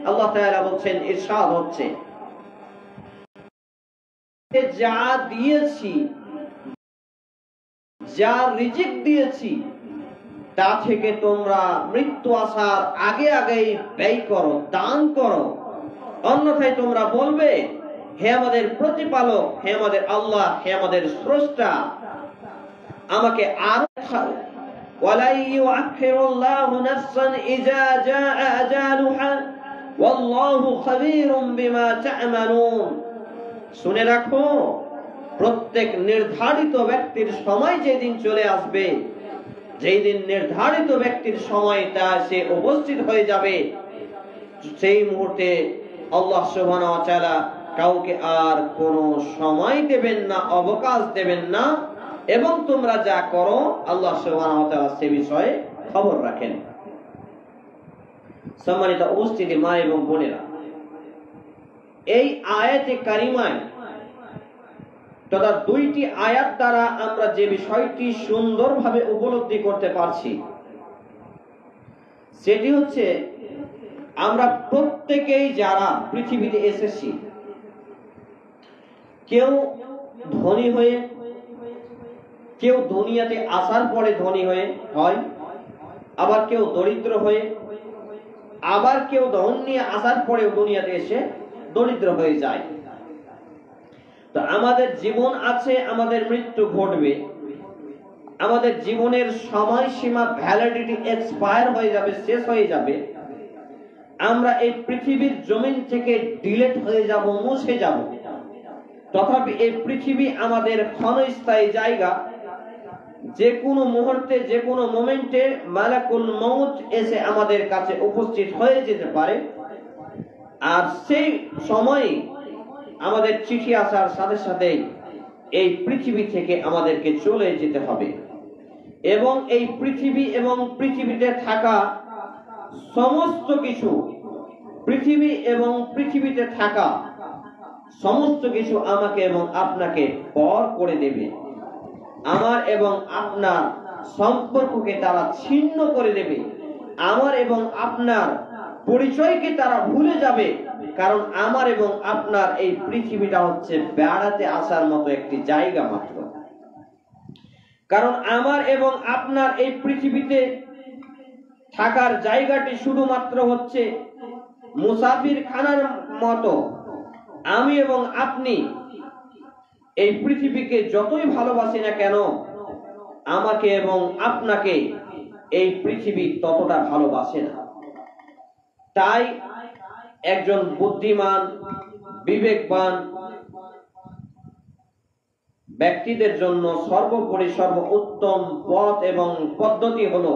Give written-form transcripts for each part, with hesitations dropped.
আল্লাহ তাআলা বলছেন, ইরশাদ হচ্ছে, যা দিয়েছি, যা রিজিক দিয়েছি, তা থেকে তোমরা মৃত্যু আসার আগে আগেই ব্যয় করো, দান করো। অন্যথায় তোমরা বলবে, হে আমাদের প্রতিপালক, হে আমাদের আল্লাহ, হে আমাদের স্রষ্টা, আমাকে আরো খাও। ওয়ালা ইউআখিরুল্লাহু নাফসান ইযা জাআ আজালুহা ওয়াল্লাহু খাবীরুম বিমা তা'মালুন। শুনে রাখো, প্রত্যেক নির্ধারিত ব্যক্তির সময় যেদিন চলে আসবে, যেই দিন নির্ধারিত ব্যক্তির সময়টা সে উপস্থিত হয়ে যাবে, সেই মুহূর্তে আল্লাহ সুবহানাহু ওয়া তাআলা কাউকে আর কোনো সময় দেবেন না, অবকাশ দেবেন না, এবং তোমরা যা করো আল্লাহ সুবহানাহু ওয়া তাআলা সে বিষয়ে খবর রাখেন। সম্মানিত উপস্থিতি মা এবং বোনেরা, এই আয়াতে কারিমায় তথা দুইটি আয়াত দ্বারা আমরা যে বিষয়টি সুন্দরভাবে উপলব্ধি করতে পারছি, সেটি হচ্ছে, আমরা প্রত্যেকেই যারা পৃথিবীতে এসেছি, কেউ ধনী হয়ে, কেউ দুনিয়াতে আসার পরে ধনী হয়, আবার কেউ দরিদ্র হয়ে, আবার কেউ ধন নিয়ে আসার পরেও দুনিয়াতে এসে দরিদ্র হয়ে যায়। তো আমাদের জীবন আছে, আমাদের মৃত্যু ঘটবে, আমাদের জীবনের সময়সীমা, ভ্যালিডিটি এক্সপায়ার হয়ে যাবে, শেষ হয়ে যাবে। আমরা এই পৃথিবীর জমিন থেকে ডিলিট হয়ে যাব, মুছে যাব। তথাপি এই পৃথিবী আমাদের ক্ষণস্থায়ী জায়গা। যে কোনো মুহূর্তে, যে কোনো মোমেন্টে মালাকুল মউত এসে আমাদের কাছে উপস্থিত হয়ে যেতে পারে, আর সেই সময় আমাদের চিঠি আসার সাথে সাথে এই পৃথিবী থেকে আমাদেরকে চলে যেতে হবে। এবং এই পৃথিবী এবং পৃথিবীতে থাকা সমস্ত কিছু, পৃথিবী এবং পৃথিবীতে থাকা সমস্ত কিছু আমাকে এবং আপনাকে পর করে দেবে। আমার এবং আপনার সম্পর্ককে তারা ছিন্ন করে দেবে। আমার এবং আপনার পরিচয়কে তারা ভুলে যাবে। কারণ আমার এবং আপনার এই পৃথিবীটা হচ্ছে বেড়াতে আসার মতো একটি জায়গা মাত্র। কারণ আমার এবং আপনার এই পৃথিবীতে থাকার জায়গাটি শুধুমাত্র হচ্ছে মুসাফির খানার মতো। আমি এবং আপনি এই পৃথিবীকে যতই ভালোবাসি না কেন, আমাকে এবং আপনাকে এই পৃথিবী ততটা ভালোবাসে না। তাই একজন বুদ্ধিমান, বিবেকবান ব্যক্তিদের জন্য সর্বোপরি সর্বোত্তম পথ এবং পদ্ধতি হলো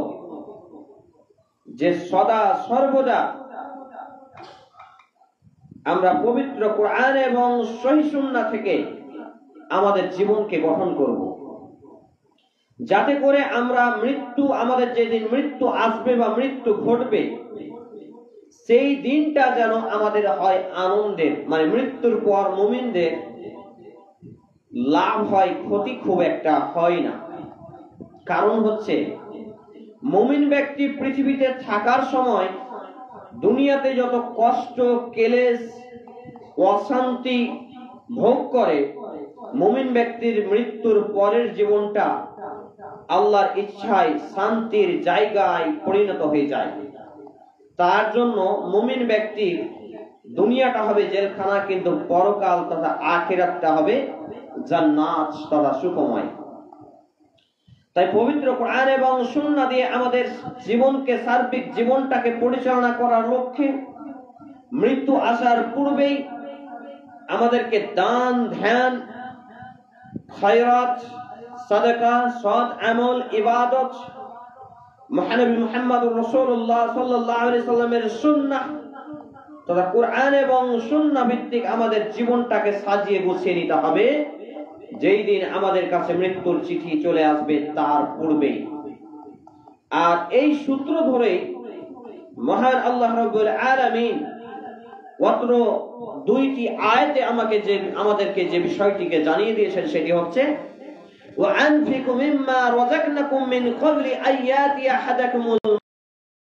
যে সদা সর্বদা আমরা পবিত্র কোরআন এবং সহিহ সুন্নাহ থেকে আমাদের জীবনকে গঠন করব, যাতে করে আমরা আমাদের যেদিন মৃত্যু আসবে বা মৃত্যু ঘটবে, সেই দিনটা যেন আমাদের হয় আনন্দের। মানে মৃত্যুর পর মুমিনদের লাভ হয়, ক্ষতি খুব একটা হয় না। কারণ হচ্ছে, মুমিন ব্যক্তি পৃথিবীতে থাকার সময় দুনিয়াতে যত কষ্ট, ক্লেশ, অশান্তি ভোগ করে, মুমিন ব্যক্তির মৃত্যুর পরের জীবনটা আল্লাহর ইচ্ছায় শান্তির জায়গায় পরিণত হয়ে যায়। তার জন্য মুমিন ব্যক্তির দুনিয়াটা হবে জেলখানা, কিন্তু পরকাল তথা আখিরাতটা হবে জান্নাত তথা সুখময়। তাই পবিত্র কোরআন এবং সুন্নাহ দিয়ে আমাদের জীবনকে, সার্বিক জীবনটাকে পরিচালনা করার লক্ষ্যে মৃত্যু আসার পূর্বেই আমাদেরকে দান, ধ্যান, খায়রাত, সাদাকা, সৎ আমল, ইবাদত, মহানবী মুহাম্মদুর রাসূলুল্লাহ সাল্লাল্লাহু আলাইহি সাল্লামের সুন্নাহ তথা কোরআন এবং সুন্নাহ ভিত্তিক আমাদের জীবনটাকে সাজিয়ে গুছিয়ে নিতে হবে, যেই দিন আমাদের কাছে মৃত্যুর চিঠি চলে আসবে তার পূর্বেই। আর এই সূত্র ধরে মহান আল্লাহ রাব্বুল আলামিন মাত্র দুইটি আয়াতে আমাদেরকে যে বিষয়টিকে জানিয়ে দিয়েছেন, সেটি হচ্ছে ওয়া আনফিকু মিম্মা রাযাকনাকুম মিন ক্বাবলি আন ইয়াতিয়া আহাদাকুমুল